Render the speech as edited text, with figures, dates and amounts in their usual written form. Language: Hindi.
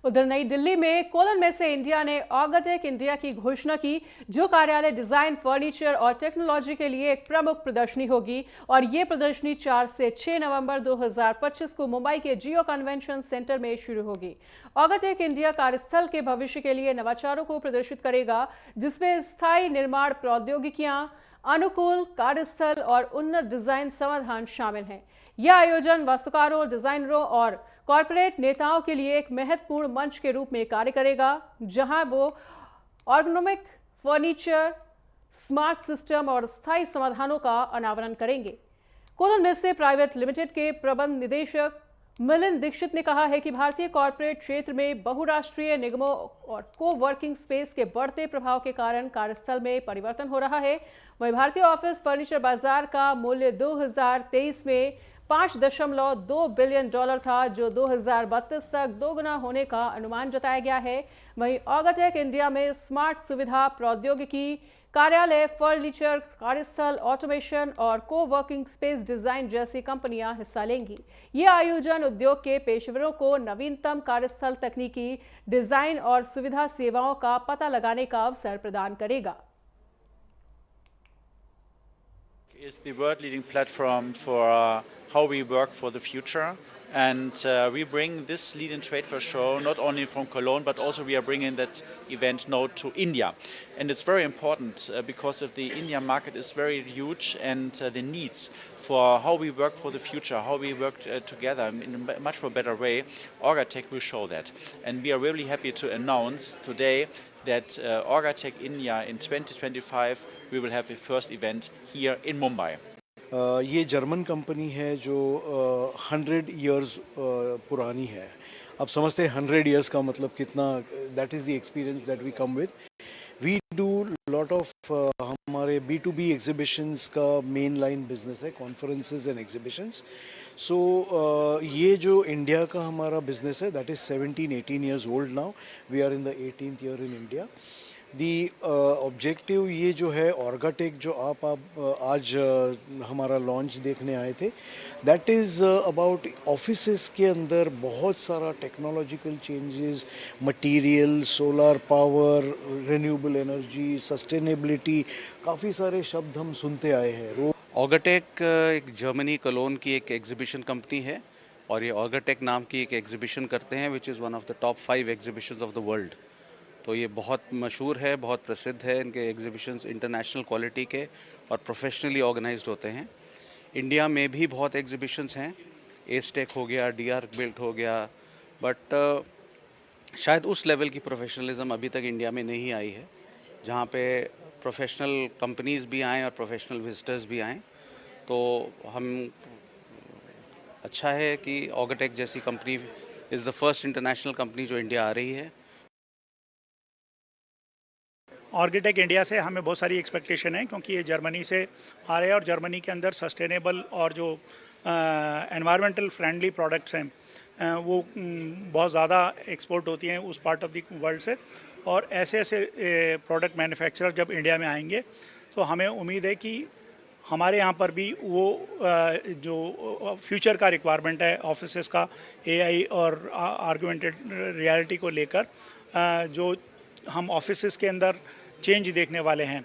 उधर नई दिल्ली में कोलन में से इंडिया ने ऑर्गाटेक इंडिया की घोषणा की, जो कार्यालय डिजाइन, फर्नीचर और टेक्नोलॉजी के लिए एक प्रमुख प्रदर्शनी होगी। और ये प्रदर्शनी 4 से 6 नवंबर 2025 को मुंबई के जियो कन्वेंशन सेंटर में शुरू होगी। ऑर्गाटेक इंडिया कार्यस्थल के भविष्य के लिए नवाचारों को प्रदर्शित करेगा, जिसमें स्थायी निर्माण प्रौद्योगिकियां, अनुकूल कार्यस्थल और उन्नत डिजाइन समाधान शामिल हैं। यह आयोजन वास्तुकारों, डिजाइनरों और कॉरपोरेट नेताओं के लिए एक महत्वपूर्ण मंच के रूप में कार्य करेगा, जहां वो एर्गोनोमिक फर्नीचर, स्मार्ट सिस्टम और स्थायी समाधानों का अनावरण करेंगे। कोलन मिस्से प्राइवेट लिमिटेड के प्रबंध निदेशक मिलिंद दीक्षित ने कहा है कि भारतीय कॉरपोरेट क्षेत्र में बहुराष्ट्रीय निगमों और को वर्किंग स्पेस के बढ़ते प्रभाव के कारण कार्यस्थल में परिवर्तन हो रहा है। वहीं भारतीय ऑफिस फर्नीचर बाजार का मूल्य 2023 में $5.2 बिलियन था, जो 2032 तक दोगुना होने का अनुमान जताया गया है। वहीं ऑर्गाटेक इंडिया में स्मार्ट सुविधा, प्रौद्योगिकी, कार्यालय, फर्नीचर, कार्यस्थल, ऑटोमेशन और को वर्किंग स्पेस डिजाइन जैसी कंपनियां हिस्सा लेंगी। ये आयोजन उद्योग के पेशेवरों को नवीनतम कार्यस्थल तकनीकी, डिजाइन और सुविधा सेवाओं का पता लगाने का अवसर प्रदान करेगा। Is the world leading platform for how we work for the future, and we bring this Lead in Trade Fair show not only from Cologne, but also we are bringing that event now to India, and it's very important because of the India market is very huge, and the needs for how we work for the future, how we work together in a much more better way, Orgatech will show that, and we are really happy to announce today that Orgatech India in 2025 we will have a first event here in Mumbai. ये जर्मन कंपनी है जो 100 इयर्स पुरानी है। अब समझते हैं 100 इयर्स का मतलब कितना, that is the experience that we come with. We do lot of हमारे B2B एग्जीबिशंस का मेन लाइन बिजनेस है, कॉन्फ्रेंसेस एंड एग्जीबिशंस। सो ये जो इंडिया का हमारा बिजनेस है, that is 17-18 years old now. We are in the 18th year in India. The objective ये जो है ऑर्गाटेक जो आप आज हमारा लॉन्च देखने आए थे, दैट इज़ अबाउट ऑफिसेस के अंदर बहुत सारा technological changes, material, solar power, renewable energy, sustainability, काफ़ी सारे शब्द हम सुनते आए हैं। ऑर्गाटेक एक जर्मनी कोलोन की एक एग्जीबिशन कंपनी है, और ये ऑर्गाटेक नाम की एक एग्जीबिशन करते हैं which is one of the top 5 exhibitions of the world. तो ये बहुत मशहूर है, बहुत प्रसिद्ध है। इनके एग्जीबिशंस इंटरनेशनल क्वालिटी के और प्रोफेशनली ऑर्गेनाइज्ड होते हैं। इंडिया में भी बहुत एग्जीबिशंस हैं, एस्टेक हो गया, DR बिल्ट हो गया, बट शायद उस लेवल की प्रोफेशनलिज्म अभी तक इंडिया में नहीं आई है, जहाँ पे प्रोफेशनल कंपनीज़ भी आएँ और प्रोफेशनल विजिटर्स भी आएँ। तो हम अच्छा है कि ऑर्गाटेक जैसी company is the first international company जो इंडिया आ रही है। ऑर्गाटेक इंडिया से हमें बहुत सारी एक्सपेक्टेशन है, क्योंकि ये जर्मनी से आ रहे हैं और जर्मनी के अंदर सस्टेनेबल और जो एनवायरमेंटल फ्रेंडली प्रोडक्ट्स हैं वो बहुत ज़्यादा एक्सपोर्ट होती हैं उस पार्ट ऑफ द वर्ल्ड से। और ऐसे ऐसे प्रोडक्ट मैन्युफैक्चरर जब इंडिया में आएंगे तो हमें उम्मीद है कि हमारे यहाँ पर भी वो जो फ्यूचर का रिक्वायरमेंट है ऑफिसेस का, AI और आर्गुमेंटेड रियलिटी को लेकर जो हम ऑफिसेस के अंदर चेंज देखने वाले हैं,